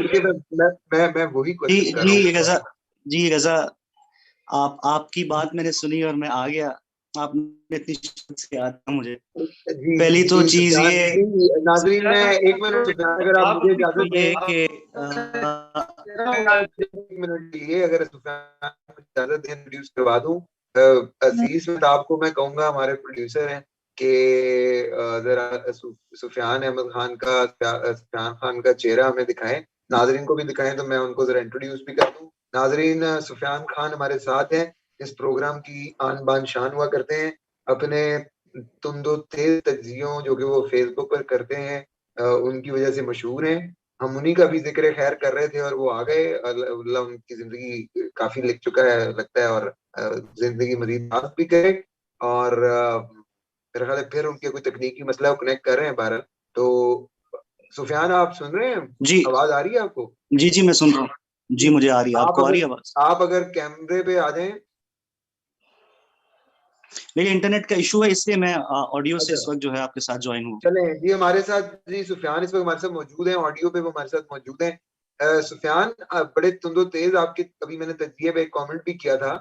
बल्कि मैं वही जी क्वेश्चन कर रहा जी हूँ। रजा, जी रजा, आपकी बात मैंने सुनी और मैं आ गया। आपने इतनी शिद्दत से याद किया मुझे। जी पहली तो जी चीज सुफियान ये, जी, नाजरीन मैं एक मिनट सुफियान अगर आप मुझे इजाजत ये दें, कि एक मिनट ये अगर सुफियान इजाजत दें इंट्रोड्यूस करवा दूं। अजीज में आपको मैं कहूंगा हमारे प्रोड्यूसर हैं कि जरा सुफियान अहमद खान का, सुफियान खान का चेहरा हमें दिखाएं, नाजरीन को भी दिखाएं, तो मैं उनको जरा इंट्रोड्यूस भी कर दूं। नाजरीन सुफियान खान हमारे साथ हैं, इस प्रोग्राम की आन बान शान हुआ करते हैं। अपने तुम दो तेज तज्जियों जो कि वो फेसबुक पर करते हैं, उनकी वजह से मशहूर हैं। हम उन्हीं का भी जिक्र खैर कर रहे थे और वो आ गए। अल्लाह उनकी जिंदगी काफी लिख चुका है लगता है, और जिंदगी मजीद बात भी करे। और मेरा ख्याल है फिर उनके कोई तकनीकी मसला कनेक्ट कर रहे हैं बहरहाल। तो सुफियान आप सुन रहे हैं? जी आवाज आ रही है आपको? जी जी मैं सुन रहा हूँ जी, मुझे आ रही है। आप आपको आ रही अगर है आवाज? आप अगर कैमरे पे आ जाएं। मेरे इंटरनेट का इशू है, इसलिए मैं ऑडियो से अच्छा इस वक्त जो है आपके साथ ज्वाइन हूँ। चलें जी, हमारे साथ जी सुफियान इस वक्त हमारे साथ मौजूद हैं, ऑडियो पे वो हमारे साथ मौजूद हैं। सुफियान बड़े तुंदो तेज आपके, अभी मैंने तज्जिए पे एक कमेंट भी किया था,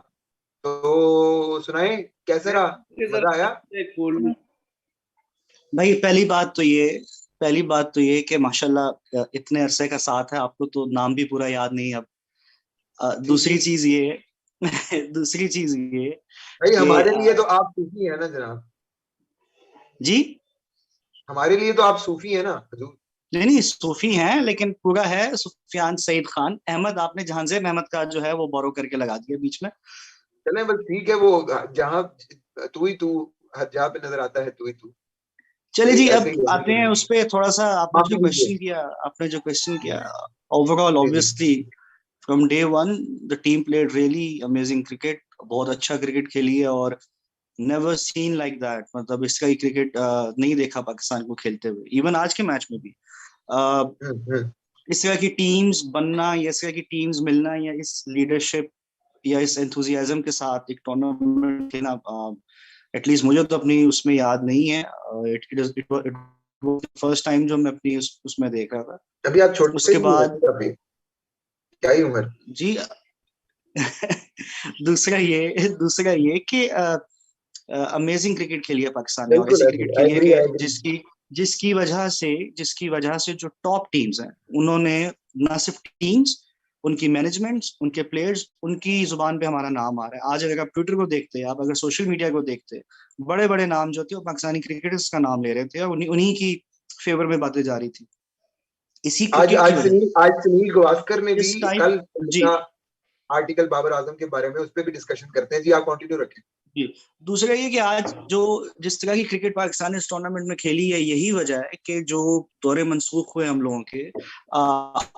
तो सुनाए कैसा रहा, मजा आया? भाई पहली बात तो ये कि माशाल्लाह इतने अरसे का साथ है, आपको तो नाम भी पूरा याद नहीं है अब। जी जी दूसरी चीज ये दूसरी चीज ये भाई, कि हमारे लिए तो आप सूफी है ना जनाब। जी, हमारे लिए तो आप सूफी है ना हजूर। नहीं नहीं सूफी हैं, लेकिन पूरा है सुफियान सईद खान अहमद। आपने जहांजेब अहमद का जो है वो बोरो करके लगा दिया बीच में। चलें बस ठीक है, वो जहाँ तू ही तू, हर जहाँ पे नजर आता है तू ही तू। चलिए जी, ऐसे अब ही आते हैं उस पे थोड़ा सा। माफी दीजिए। आपने जो क्वेश्चन किया, ओवरऑल जी जी obviously from day one the team played really amazing cricket. बहुत अच्छा क्रिकेट खेली है, और नेवर सीन लाइक दैट, मतलब इसका ही क्रिकेट नहीं देखा पाकिस्तान को खेलते हुए, इवन आज के मैच में भी। अ, हम्म। इस तरह की टीम्स बनना, या इस तरह की टीम्स मिलना, या इस लीडरशिप या इस एंथुजियाज्म के साथ एक टूर्नामेंट खेलना, एटलीस्ट मुझे तो अपनी उसमें याद नहीं है। इट फर्स्ट टाइम जो मैं अपनी उसमें देख रहा था। अभी आप छोटे उसके भी हैं बाद वैसे काफी, क्या ही उम्र। जी दूसरा ये कि अमेजिंग क्रिकेट खेली है पाकिस्तान ने, और बिल्कुल ऐसी एग्री क्रिकेट खेली है एग्री कि एग्री। जिसकी वजह से जो टॉप टीम्स हैं उन्होंने, ना सिर्फ टीम्स, उनकी मैनेजमेंट्स, उनके प्लेयर्स, उनकी जुबान पे हमारा नाम आ रहा है। आज अगर आप ट्विटर को देखते हैं, आप अगर सोशल मीडिया को देखते हैं, बड़े बड़े नाम जो थे वो पाकिस्तानी क्रिकेटर्स का नाम ले रहे थे, और उन्हीं की फेवर में बातें जा रही थी, इसी आज क्रिकेट की आज वजह सुनील आज सुनील गावस्कर ने से। भी इस टाइप कल जी लिखा आर्टिकल बाबर आजम के बारे में, उस पर भी डिस्कशन करते हैं। जी आप कंटिन्यू रखें। जी। दूसरा ये कि आज जो जिस तरह की क्रिकेट पाकिस्तान ने इस टूर्नामेंट में खेली है, यही वजह है कि जो दौरे मनसूख हुए हम लोगों के,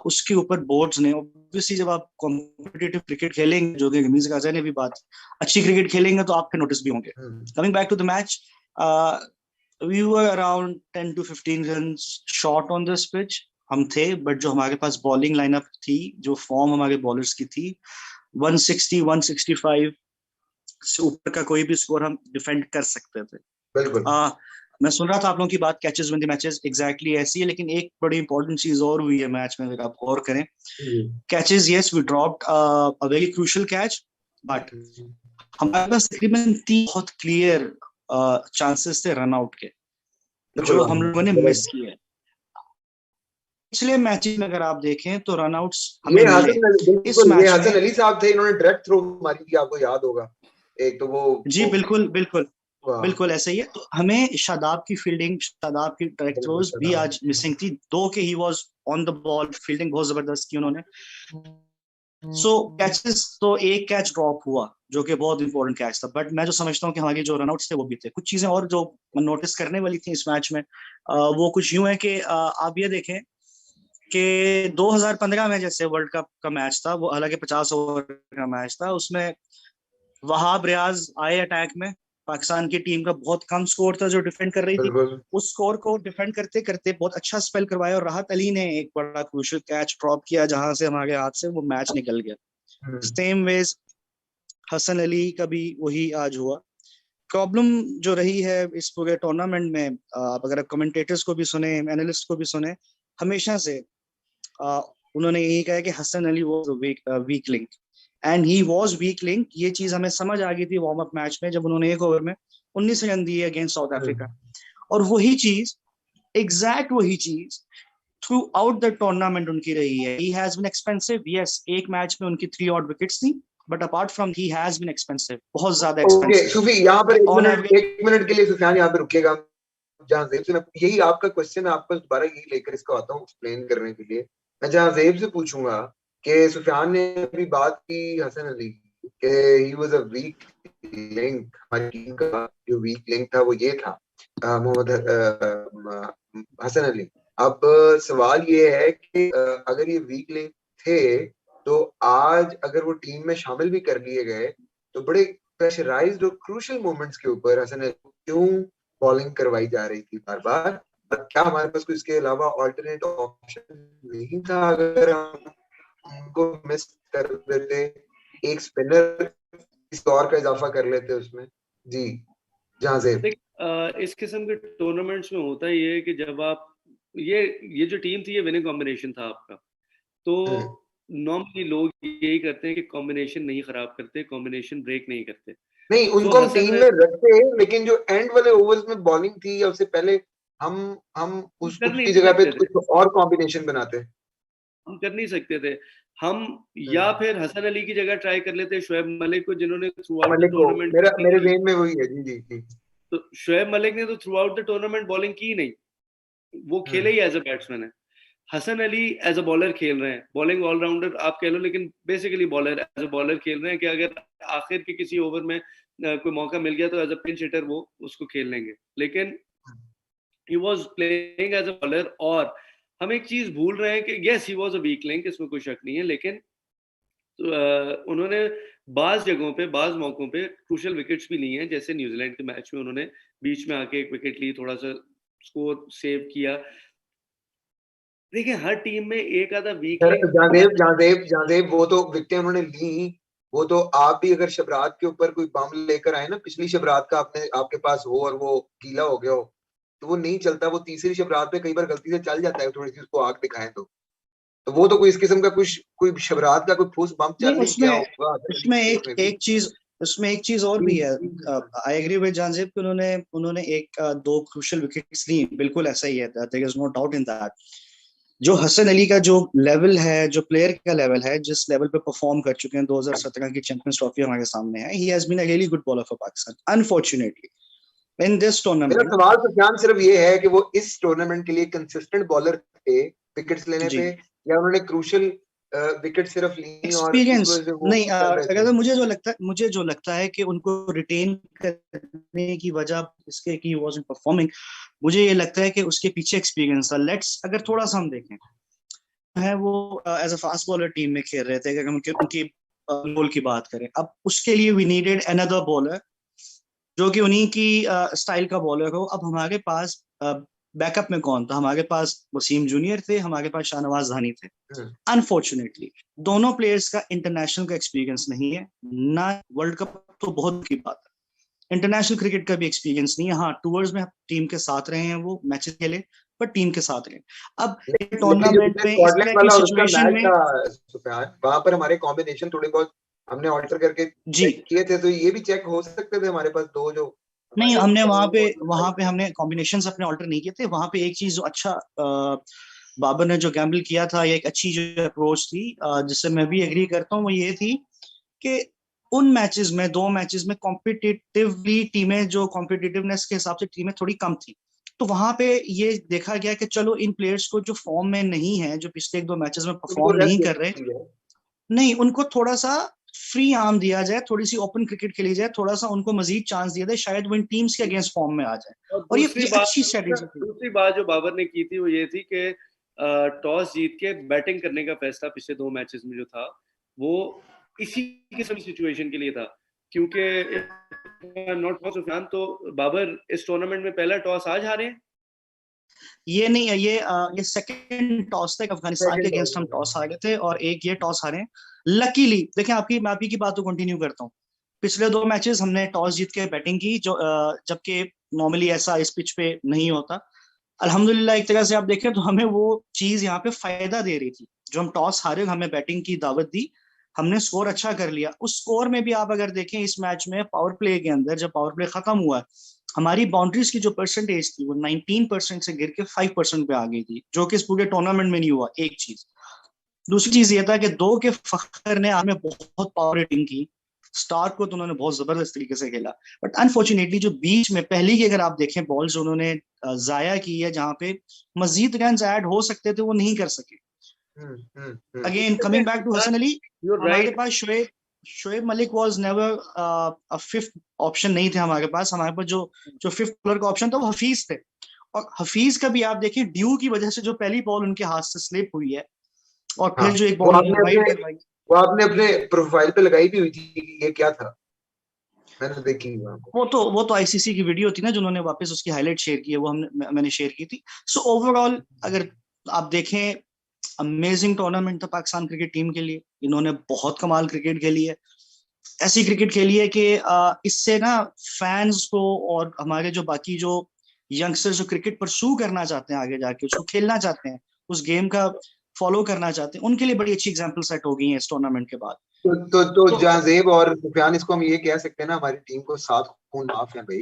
उसके ऊपर बोर्ड्स ने ऑब्वियसली, जब आप कॉम्पिटिटिव क्रिकेट खेलेंगे, जो कि रमीज राजा ने भी बात, अच्छी क्रिकेट खेलेंगे तो आपके नोटिस भी होंगे। Hmm. Coming back to the match, we were around 10 to 15 run short on this pitch. हम थे, बट जो हमारे पास बॉलिंग लाइनअप थी, जो फॉर्म हमारे बॉलर्स की थी, 160 165 से ऊपर का कोई भी स्कोर हम डिफेंड कर सकते थे। बिल्कुल। आ, मैं सुन रहा था आप लोगों की बात, catches win the matches, exactly ऐसी है, लेकिन एक बड़ी इंपॉर्टेंट चीज और हुई है मैच में, अगर आप गौर करें। Hmm. Catches, yes we dropped a very crucial catch, but हमारे पास तकरीबन 3 बहुत क्लियर चांसेस थे रन आउट के, बिल्कुल जो हम लोगों ने मिस correct। किए। पिछले मैचेस में अगर आप देखें तो रन आउट्स हमें मिले। इस बिल्कुल ये मैच हसन में अली साहब थे, इन्होंने डायरेक्ट थ्रो मारी थी, आपको याद होगा। एक तो जी वो बिल्कुल बिल्कुल वाह, बिल्कुल ऐसा ही है। तो हमें शादाब की फील्डिंग, शादाब की डायरेक्ट बिल्कुल थ्रोज भी सलाम। आज मिसिंग थी, दो के he was on the ball, fielding बहुत जबरदस्त की उन्होंने। सो कैचेस तो एक कैच ड्रॉप हुआ, जो कि बहुत इंपॉर्टेंट कैच था, बट मैं जो समझता हूँ कि हमारे जो रनआउट्स थे वो भी थे। कुछ चीजें और जो नोटिस करने वाली थी इस मैच में, वो कुछ यूं है कि आप ये देखें कि 2015 में जैसे वर्ल्ड कप का मैच था, वो हालांकि 50 ओवर का मैच था, उसमें वहाब रियाज आए अटैक में, पाकिस्तान की टीम का बहुत कम स्कोर था जो डिफेंड कर रही थी, बिल्कुल। उस स्कोर को डिफेंड करते करते बहुत अच्छा स्पेल करवाया, और राहत अली ने एक बड़ा क्रूशियल कैच ड्रॉप किया, जहां से हमारे हाथ से वो मैच निकल गया। हम्म। सेम वेज हसन अली का भी वही आज हुआ। प्रॉब्लम जो रही है इस पूरे टूर्नामेंट में, आप अगर कमेंटेटर्स को भी सुने, एनालिस्ट को भी सुने, हमेशा से उन्होंने यही कहा कि Hasan Ali was a weak link and he was weak link. ये चीज हमें समझ आ गई थी वार्म अप मैच में, जब उन्होंने एक ओवर में 19 रन दिए अगेंस्ट साउथ अफ्रीका। और वही चीज, एग्जैक्ट वही चीज थ्रू आउट द टूर्नामेंट उनकी रही है। He has been expensive, yes, एक मैच में उनकी 3 ऑड विकेट्स थी, but apart from he has been expensive, बहुत ज्यादा ओके एक्सपेंसिव। सूफी, यहाँ पर ऑन एवरेज एक मिनट के लिए सुफियान यहाँ पे रुकिएगा। जहाँ जेब से मैं यही आपका क्वेश्चन आपको दोबारा यही लेकर इसको आता हूँ एक्सप्लेन करने के लिए। मैं जहाँ जेब से पूछूंगा कि सुफियान ने अभी बात की हसन अली के ही वाज अ वीक लिंक, हमारी टीम का जो वीक लिंक था वो ये था मोहम्मद हसन अली। अब सवाल ये है कि अगर ये वीक लिंक थे तो आज अगर वो टीम में शामिल भी कर लिए गए तो बड़े प्रेशराइज्ड और क्रूशियल मोमेंट्स के ऊपर हसन अली क्यों बॉलिंग करवाई जा रही थी बार बार? क्या हमारे पास कोई इसके अलावा ऑल्टरनेट ऑप्शन नहीं था? अगर हम उनको मिस कर देते, एक स्पिनर इस दौर का इजाफा कर लेते उसमें। जी जहां से इस किस्म के टूर्नामेंट्स में होता ही है कि जब आप ये जो टीम थी ये विनिंग कॉम्बिनेशन था आपका, तो नॉर्मली लोग यही करते हैं कि कॉम्बिनेशन नहीं खराब करते, कॉम्बिनेशन ब्रेक नहीं करते। नहीं, उनको हम टीम में रखते हैं, लेकिन जो एंड वाले ओवर्स में बॉलिंग थी या उससे पहले हम उसकी जगह पे कुछ और कॉम्बिनेशन बनाते। हम कर नहीं सकते थे। हम या फिर हसन अली की जगह ट्राई कर लेते शोएब मलिक को, जिन्होंने थ्रू आउट द टूर्नामेंट, मेरे ज़हन में वही है। जी जी जी। तो शोएब मलिक ने तो throughout the tournament bowling की नहीं, वो खेले ही एज अ बैट्समैन है। Hasan Ali as a bowler खेल रहे हैं, बॉलिंग ऑलराउंडर आप कह लो, लेकिन basically bowler as a bowler खेल रहे हैं कि अगर आखिर के किसी ओवर में कोई मौका मिल गया तो एज अ पिंच हिटर वो उसको खेल लेंगे, लेकिन he was playing as a bowler. और हम एक चीज भूल रहे हैं कि yes he was a weak link, इसमें कोई शक नहीं है, लेकिन उन्होंने बाज जगहों पे, बाज मौकों पे क्रूशियल विकेट्स भी ली हैं। जैसे न्यूजीलैंड के मैच में उन्होंने बीच में आके एक विकेट ली, थोड़ा सा स्कोर सेव किया। देखिए हर टीम में एक आधा वीक लिंक। जहांदेव वो तो विकेटें उन्होंने ली, वो तो आप भी अगर शबरात के ऊपर कोई बम लेकर आए ना, पिछली शबरात का आपके पास हो और वो गीला हो गया हो तो वो नहीं चलता, वो तीसरी शबरात पे कई बार गलती से चल जाता है, थोड़ी सी उसको आग दिखाएं तो वो तो कोई इस किस्म का कोई शबरात का कोई ठोस बम चल नहीं किया होगा। उसमें एक चीज और भी है। आई एग्री विद जानजेब कि उन्होंने एक दो क्रूशियल विकेट्स ली, बिल्कुल ऐसा ही है, there is no doubt in that. जो हसन अली का जो लेवल है, जो प्लेयर का लेवल है, जिस लेवल पे परफॉर्म कर चुके हैं, 2017 की चैंपियंस ट्रॉफी हमारे सामने है, he has been a really good bowler for Pakistan. Unfortunately in this tournament, मेरा सवाल तो ध्यान सिर्फ ये है कि वो इस टूर्नामेंट के लिए कंसिस्टेंट बॉलर थे विकेट्स लेने पे, या उन्होंने क्रूशियल विकेट सिर्फ ली एक्सपीरियंस नहीं। अगर मुझे जो लगता है कि उनको रिटेन करने की वजह इसके कि वाजंट परफॉर्मिंग, मुझे ये लगता है कि उसके पीछे एक्सपीरियंस था। लेट्स अगर थोड़ा सा हम देखें है, वो as a fast bowler team में खेल रहे थे, अगर हम उनकी रोल की बात करें, अब उसके लिए वी नीडेड अनदर बॉलर जो कि उन्हीं की स्टाइल का बॉलर हो। अब हमारे पास बैकअप में कौन था? हमारे पास वसीम जूनियर थे, हमारे पास शाहनवाज धानी थे। अनफॉर्चुनेटली दोनों प्लेयर्स का इंटरनेशनल का एक्सपीरियंस नहीं है ना, वर्ल्ड कप तो बहुत की बात है, इंटरनेशनल क्रिकेट का भी एक्सपीरियंस नहीं है। हाँ, टूर्स में टीम के साथ रहे हैं, वो मैचेस खेले, पर टीम के साथ रहे। अब टूर्नामेंट में इस तरह की सिचुएशन में वहां पर हमारे कॉम्बिनेशन थोड़े बहुत हमने ऑल्टर करके चेक किए थे, तो ये भी चेक हो सकते थे हमारे पास दो जो नहीं, हमने वहां पे हमने कॉम्बिनेशंस अपने ऑल्टर नहीं किए थे। वहां पे एक चीज जो अच्छा बाबर ने जो गैम्बल किया था, ये एक अच्छी जो अप्रोच थी जिससे मैं भी एग्री करता हूँ, वो ये थी कि उन मैचेस में, 2 मैचेस में कॉम्पिटिटिवली टीमें, जो कॉम्पिटिटिवनेस के हिसाब से टीमें थोड़ी कम थी, तो वहां पे ये देखा गया कि चलो इन प्लेयर्स को जो फॉर्म में नहीं है, जो पिछले 1-2 मैचेस में परफॉर्म नहीं कर रहे, नहीं, उनको थोड़ा सा फ्री आर्म दिया जाए, थोड़ी सी ओपन क्रिकेट खेली जाए, थोड़ा सा उनको मजीद चांस दिया जाए, शायद वो इन टीम्स के अगेंस्ट फॉर्म में आ जाए। और ये अच्छी स्ट्रेटजी थी। दूसरी बात जो बाबर ने की थी वो ये थी कि टॉस जीत के बैटिंग करने का फैसला पिछले 2 मैचेस में जो था वो इसी किस्म की सिचुएशन के लिए था, क्योंकि नॉट फॉर सुफियान, तो बाबर इस टूर्नामेंट में पहला टॉस आज हारे हैं। ये नहीं है, ये सेकंड टॉस था, अफगानिस्तान के अगेंस्ट हम टॉस हारे थे और एक ये टॉस हारे। लकीली देखिए, मैं आपकी बात को कंटिन्यू करता हूँ। पिछले 2 मैचेस हमने टॉस जीत के बैटिंग की, जो जबकि नॉर्मली ऐसा इस पिच पे नहीं होता। अल्हम्दुलिल्लाह एक तरह से आप देखें तो हमें वो चीज यहाँ पे फायदा दे रही थी। जो हम टॉस हारे, हमें बैटिंग की दावत दी, हमने स्कोर अच्छा कर लिया। उस स्कोर में भी आप अगर देखें इस मैच में पावर प्ले के अंदर, जब पावर प्ले खत्म हुआ, हमारी बाउंड्रीज की जो परसेंटेज थी वो 19% से गिर के 5% पे आ गई थी, जो कि इस पूरे टूर्नामेंट में नहीं हुआ। एक चीज। दूसरी चीज ये था कि दो के फखर ने हमें बहुत पावर हिटिंग की। स्टार्क को तो उन्होंने बहुत जबरदस्त तरीके से खेला, बट अनफॉर्चुनेटली जो बीच में पहली की अगर आप देखें बॉल्स उन्होंने जाया की है, जहां पे मजीद रन ऐड हो सकते थे, वो नहीं कर सके। Again coming back to Hasan Ali, You're हमारे right. पास Shoaib Malik was never a fifth option नहीं थे हमारे पास। हमारे पास जो जो फिफ्थ बॉलर का ऑप्शन था वो हफीज थे। और हफीज का भी आप देखिए ड्यू की वजह से जो पहली बॉल उनके हाथ से स्लिप हुई है, और हाँ, फिर जो एक वो बॉल आपने वाइड अपने करवाई। वो आपने अपने प्रोफाइल पे लगाई भी हुई थी कि ये क्या था, मैंने देखी वहां को। वो तो आईसीसी की वीडियो थी ना, जिन्होंने वापस उसकी हाईलाइट शेयर की है, वो मैंने शेयर की थी। सो ओवरऑल अगर आप देखें, अमेजिंग टूर्नामेंट था पाकिस्तान क्रिकेट टीम के लिए। इन्होंने बहुत कमाल क्रिकेट खेली है, ऐसी क्रिकेट खेली है कि इससे ना फैंस को और हमारे जो बाकी जो यंगस्टर्स जो क्रिकेट परस्यू करना चाहते हैं, आगे जाके उसको खेलना चाहते हैं, उस गेम का फॉलो करना चाहते हैं, उनके लिए बड़ी अच्छी एग्जांपल सेट हो गई है इस टूर्नामेंट के बाद। तो तो जाजेब और सुफियान, इसको हम ये कह सकते हैं ना, हमारी टीम को 7 खून माफ है भाई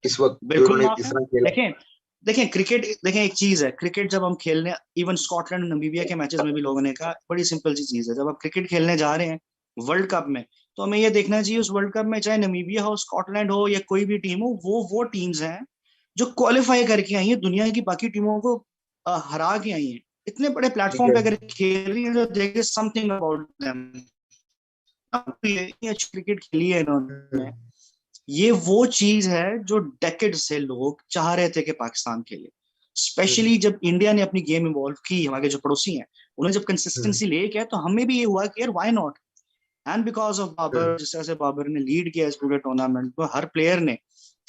इस वक्त, जो बिल्कुल उन्होंने माफ इस है। तरह खेला। देखें देखें क्रिकेट, देखें एक चीज है, क्रिकेट जब हम खेलने, इवन स्कॉटलैंड नमीबिया के मैचेस में भी लोगों ने कहा, बड़ी सिंपल सी चीज है, जब आप क्रिकेट खेलने जा रहे हैं वर्ल्ड कप में, तो हमें ये देखना चाहिए उस वर्ल्ड कप में चाहे नमीबिया हो, स्कॉटलैंड हो, या कोई भी टीम हो, वो टीम्स हैं जो क्वालिफाई करके आई है, दुनिया की बाकी टीमों को हरा के आई है। इतने बड़े ठीक प्लेटफॉर्म है। पे अगर खेल रही है तो there is something about them. अच्छी क्रिकेट खेली है इन्होंने। हम्म, ये वो चीज है जो डेकेड से लोग चाह रहे थे कि पाकिस्तान खेले। हम्म, स्पेशली जब इंडिया ने अपनी गेम इवॉल्व की, हमारे जो पड़ोसी हैं उन्होंने जब हम्म, कंसिस्टेंसी लेके आए, तो हमें भी ये हुआ कि यार why not. And because of hmm. Babar, जिस तरह से बाबर ने लीड किया इस पूरे टूर्नामेंट को, हर प्लेयर ने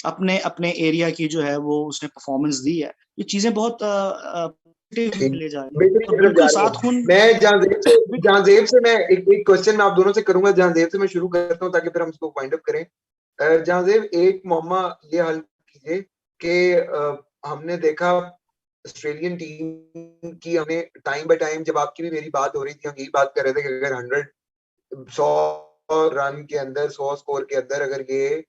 अपने अपने एरिया की जो है वो उसने परफॉर्मेंस दी है। ये चीजें बहुत ठीक, ले जा रही बेहतरीन है, तो की तरफ जा बिल्कुल रही है। सात खून। मैं जहांजेब से मैं एक क्वेश्चन आप दोनों से करूंगा। जहांजेब से मैं शुरू करता हूँ ताकि फिर हम इसको वाइंड अप करें। जहांजेब, एक मौमा ये हल कीजिए कि हमने देखा ऑस्ट्रेलियन टीम की, हमें टाइम बाय टाइम, जब आपकी भी मेरी बात हो रही थी, हम यही बात कर रहे थे कि अगर 100 रन के अंदर, 100 स्कोर के अंदर अगर ये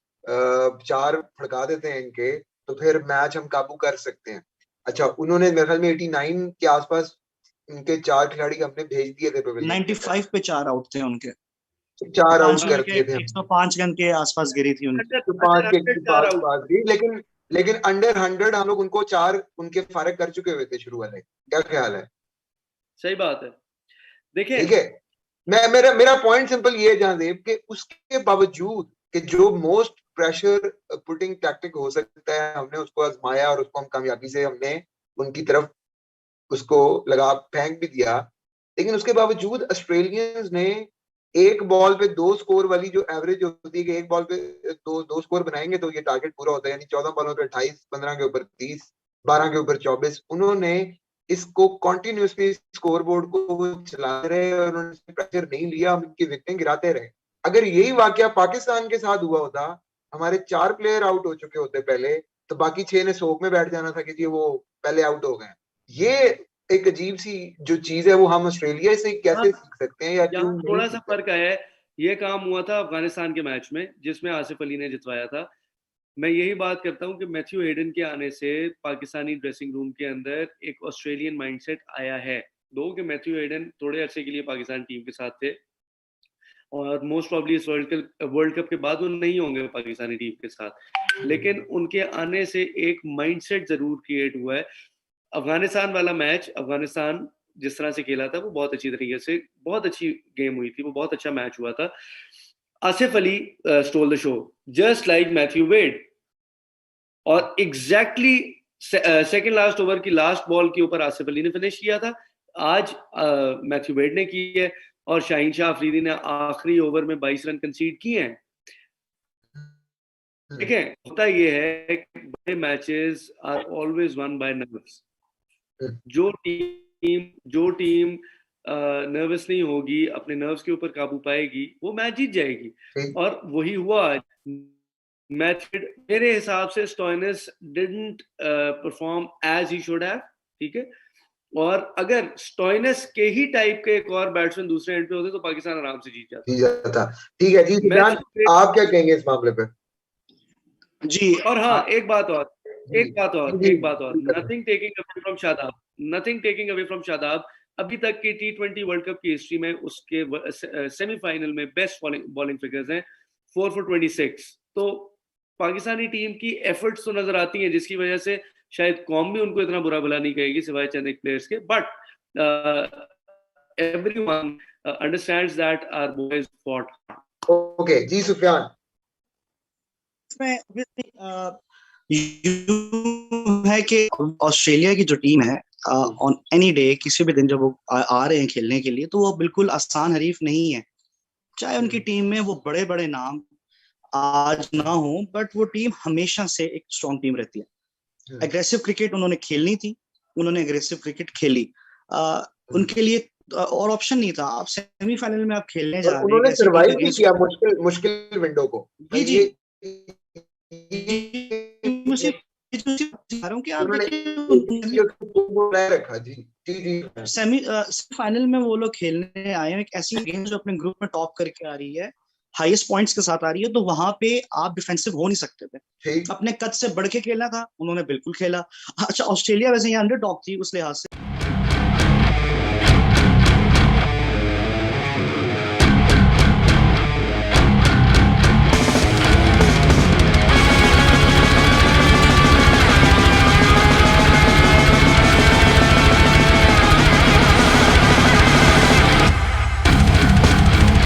4 फड़का देते हैं इनके, तो फिर मैच हम काबू कर सकते हैं। अच्छा, उन्होंने मेरे ख्याल में 89 के आसपास इनके 4 खिलाड़ी हमने भेज दिए थे पवेलियन के अंदर, 95 पे 4 आउट थे उनके, 4 आउट 5 कर विकेट दिए थे हमने। 105 रन के आसपास गिरी थी उनकी। तो अंडर 5 के 100 4 पास आउट। पास भी, लेकिन लेकिन अंडर 100 हम लोग उनको 4 उनके फारग कर चुके हुए थे शुरू वाले। क्या ख्याल है? सही बात है। देखें, ठीक है। मैं मेरा मेरा पॉइंट सिंपल ये है जहांदेव, कि उसके बावजूद कि जो मोस्ट प्रेशर पुटिंग टैक्टिक हो सकता है, हमने उसको आजमाया और उसको हम कामयाबी से हमने उनकी तरफ उसको लगा फेंक भी दिया। लेकिन उसके बावजूद ऑस्ट्रेलियंस ने एक बॉल पे 2 स्कोर वाली जो एवरेज होती है कि एक बॉल पे दो स्कोर बनाएंगे तो ये टारगेट पूरा होता है, यानी 14 बॉलों पे 28, 15 के ऊपर 30, 12 के ऊपर 24, उन्होंने इसको कॉन्टिन्यूसली स्कोर बोर्ड को चलाते रहे और उन्होंने प्रेशर नहीं लिया, हम इनकी विकेटें गिराते रहे। अगर यही वाकया पाकिस्तान के साथ हुआ होता, हमारे 4 प्लेयर आउट हो चुके होते पहले, तो बाकी 6 ने सोक में बैठ जाना था कि जी वो पहले आउट हो गए। ये एक अजीब सी जो चीज है, वो हम ऑस्ट्रेलिया से हाँ, कैसे सीख सकते हैं या क्यों यहाँ नहीं थोड़ा सा सीख फर्क आया है। ये काम हुआ था अफगानिस्तान के मैच में जिसमें आसिफ अली ने जितवाया था। मैं यही बात करता हूँ कि मैथ्यू हेडन के आने से पाकिस्तानी ड्रेसिंग रूम के अंदर एक ऑस्ट्रेलियन माइंडसेट आया है। दो कि मैथ्यू हेडन थोड़े अरसे के लिए पाकिस्तान टीम के साथ थे और मोस्ट प्रॉब्ली इस वर्ल्ड कप के बाद वो नहीं होंगे पाकिस्तानी टीम के साथ, लेकिन उनके आने से एक माइंडसेट जरूर क्रिएट हुआ है। अफगानिस्तान वाला मैच, अफगानिस्तान जिस तरह से खेला था वो बहुत अच्छी तरीके से, बहुत अच्छी गेम हुई थी, वो बहुत अच्छा मैच हुआ था। Asif Ali stole the show just like Matthew Wade, और एग्जैक्टली सेकंड लास्ट ओवर की लास्ट बॉल के ऊपर आसिफ अली ने फिनिश किया था। आज मैथ्यू वेड ने की है और शाहीन शाह अफरीदी ने आखिरी ओवर में 22 रन कंसीड किए हैं। देखें, होता ये है कि बड़े matches are always won by nerves. जो टीम नर्वस नहीं होगी, अपने नर्व्स के ऊपर काबू पाएगी, वो मैच जीत जाएगी। ठीक। और वही हुआ आज। मेथड मेरे हिसाब से Stoinis didn't perform as he should have, ठीक है। और अगर स्टोइनिस के ही टाइप के एक और बैट्समैन दूसरे एंड पे होते तो पाकिस्तान आराम से जीत जाता। ठीक है जी सुफियान, आप क्या कहेंगे इस मामले पे? जी और हाँ, एक बात और, nothing taking away from Shadab, अभी तक की T20 वर्ल्ड कप की हिस्ट्री में उसके सेमीफाइनल में बेस्ट बॉलिंग फिगर्स हैं 4 for 26। तो पाकिस्तानी टीम की एफर्ट्स तो नजर आती हैं, जिसकी वजह से शायद कौम भी उनको इतना बुरा भला नहीं कहेगी सिवाय चंद एक प्लेयर्स के, but everyone understands that our boys fought. Okay ji Sufiyan, है कि ऑस्ट्रेलिया की जो टीम है ऑन एनी डे, किसी भी दिन जब वो आ रहे हैं खेलने के लिए, तो वो बिल्कुल आसान हरीफ नहीं है। चाहे उनकी टीम में वो बड़े बड़े नाम आज ना हो, बट वो टीम हमेशा से एक स्ट्रॉन्ग टीम रहती है। एग्रेसिव क्रिकेट उन्होंने खेलनी थी, उन्होंने एग्रेसिव क्रिकेट खेली। उनके लिए और ऑप्शन नहीं था। आप सेमीफाइनल में आप खेलने जा रहे हैं, उन्होंने सर्वाइव भी किया मुश्किल विंडो को। जी सेमीफाइनल में वो लोग खेलने आए हैं, एक ऐसी गेम जो अपने ग्रुप में टॉप करके आ रही है, हाईएस्ट पॉइंट्स के साथ आ रही है, तो वहां पे आप डिफेंसिव हो नहीं सकते थे। अपने कद से बढ़ के खेलना था, उन्होंने बिल्कुल खेला। अच्छा, ऑस्ट्रेलिया वैसे यहाँ अंडरडॉग थी उस लिहाज से।